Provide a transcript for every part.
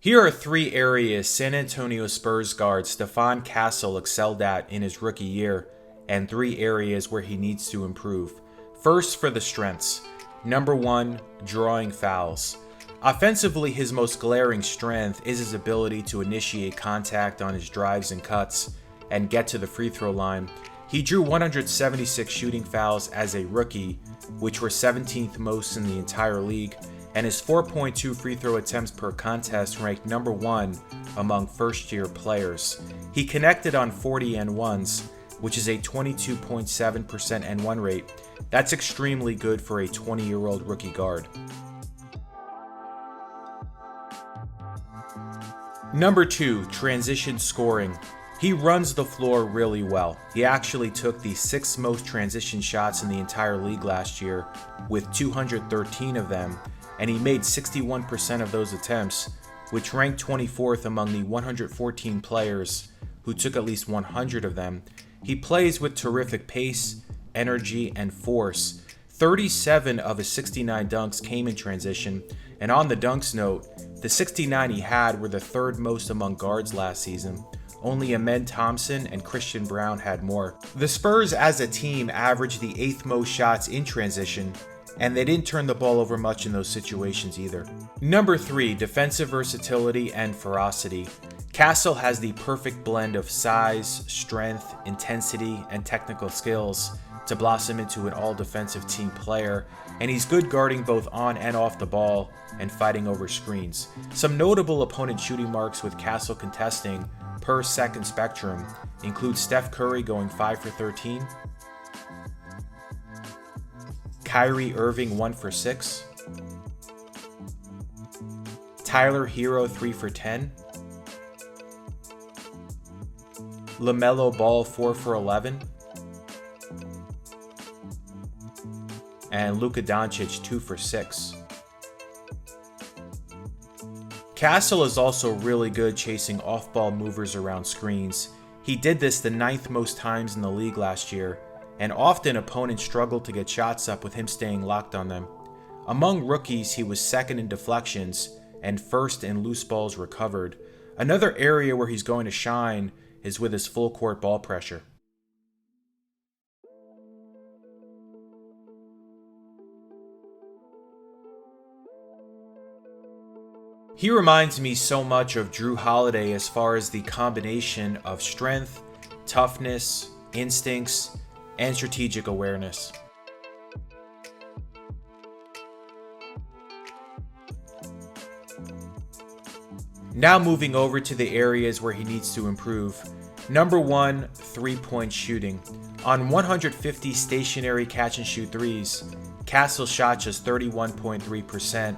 Here are 3 areas San Antonio Spurs guard Stephon Castle excelled at in his rookie year, and 3 areas where he needs to improve. First, for the strengths. Number 1, drawing fouls. Offensively, his most glaring strength is his ability to initiate contact on his drives and cuts and get to the free throw line. He drew 176 shooting fouls as a rookie, which were 17th most in the entire league, and his 4.2 free throw attempts per contest ranked number 1 among first-year players. He connected on 40 N1s, which is a 22.7% N1 rate. That's extremely good for a 20-year-old rookie guard. Number 2, transition scoring. He runs the floor really well. He actually took the 6th most transition shots in the entire league last year, with 213 of them, and he made 61% of those attempts, which ranked 24th among the 114 players who took at least 100 of them. He plays with terrific pace, energy, and force. 37 of his 69 dunks came in transition, and on the dunks note, the 69 he had were the 3rd most among guards last season. Only Amen Thompson and Christian Brown had more. The Spurs as a team averaged the 8th most shots in transition, and they didn't turn the ball over much in those situations either. Number 3, defensive versatility and ferocity. Castle has the perfect blend of size, strength, intensity, and technical skills to blossom into an all-defensive team player, and he's good guarding both on and off the ball and fighting over screens. Some notable opponent shooting marks with Castle contesting per second spectrum include Steph Curry going 5 for 13, Kyrie Irving 1 for 6, Tyler Hero 3 for 10, LaMelo Ball 4 for 11, and Luka Doncic 2 for 6. Castle is also really good chasing off-ball movers around screens. He did this the 9th most times in the league last year, and often opponents struggled to get shots up with him staying locked on them. Among rookies, he was 2nd in deflections and 1st in loose balls recovered. Another area where he's going to shine is with his full court ball pressure. He reminds me so much of Jrue Holiday as far as the combination of strength, toughness, instincts, and strategic awareness. Now moving over to the areas where he needs to improve. Number 1, 3-point shooting. On 150 stationary catch-and-shoot threes, Castle shot just 31.3%.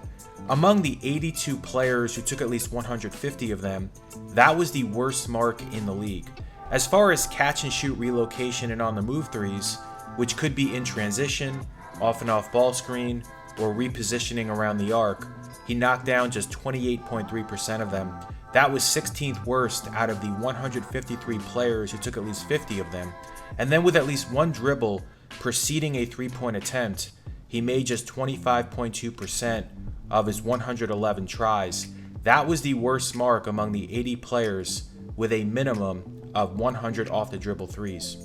Among the 82 players who took at least 150 of them, that was the worst mark in the league. As far as catch-and-shoot relocation and on-the-move threes, which could be in transition, off and off ball screen, or repositioning around the arc, he knocked down just 28.3% of them. That was 16th worst out of the 153 players who took at least 50 of them. And then with at least one dribble preceding a 3-point attempt, he made just 25.2% of his 111 tries. That was the worst mark among the 80 players with a minimum of 100 off the dribble threes.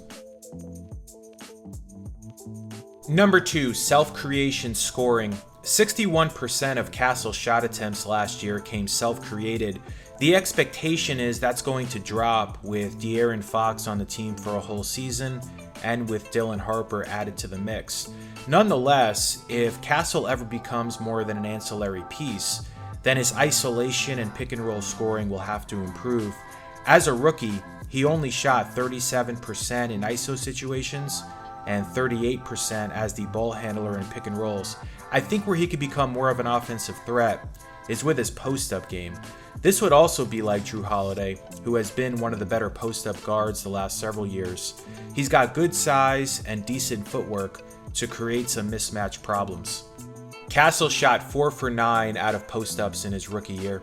Number 2, self-creation scoring. 61% of Castle's shot attempts last year came self-created. The expectation is that's going to drop with De'Aaron Fox on the team for a whole season and with Dylan Harper added to the mix. Nonetheless, if Castle ever becomes more than an ancillary piece, then his isolation and pick and roll scoring will have to improve. As a rookie, he only shot 37% in ISO situations and 38% as the ball handler in pick and rolls. I think where he could become more of an offensive threat is with his post-up game. This would also be like Jrue Holiday, who has been one of the better post-up guards the last several years. He's got good size and decent footwork to create some mismatch problems. Castle shot 4 for 9 out of post-ups in his rookie year.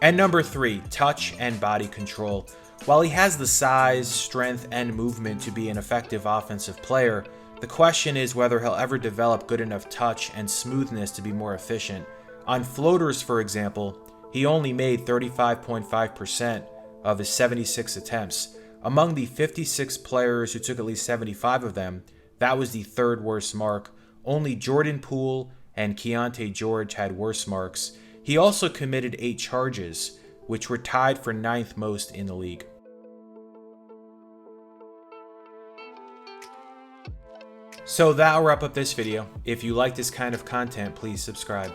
And number 3, touch and body control. While he has the size, strength, and movement to be an effective offensive player, the question is whether he'll ever develop good enough touch and smoothness to be more efficient. On floaters, for example, he only made 35.5% of his 76 attempts. Among the 56 players who took at least 75 of them, that was the third worst mark. Only Jordan Poole and Keontae George had worse marks. He also committed 8 charges, which were tied for 9th most in the league. So that'll wrap up this video. If you like this kind of content, please subscribe.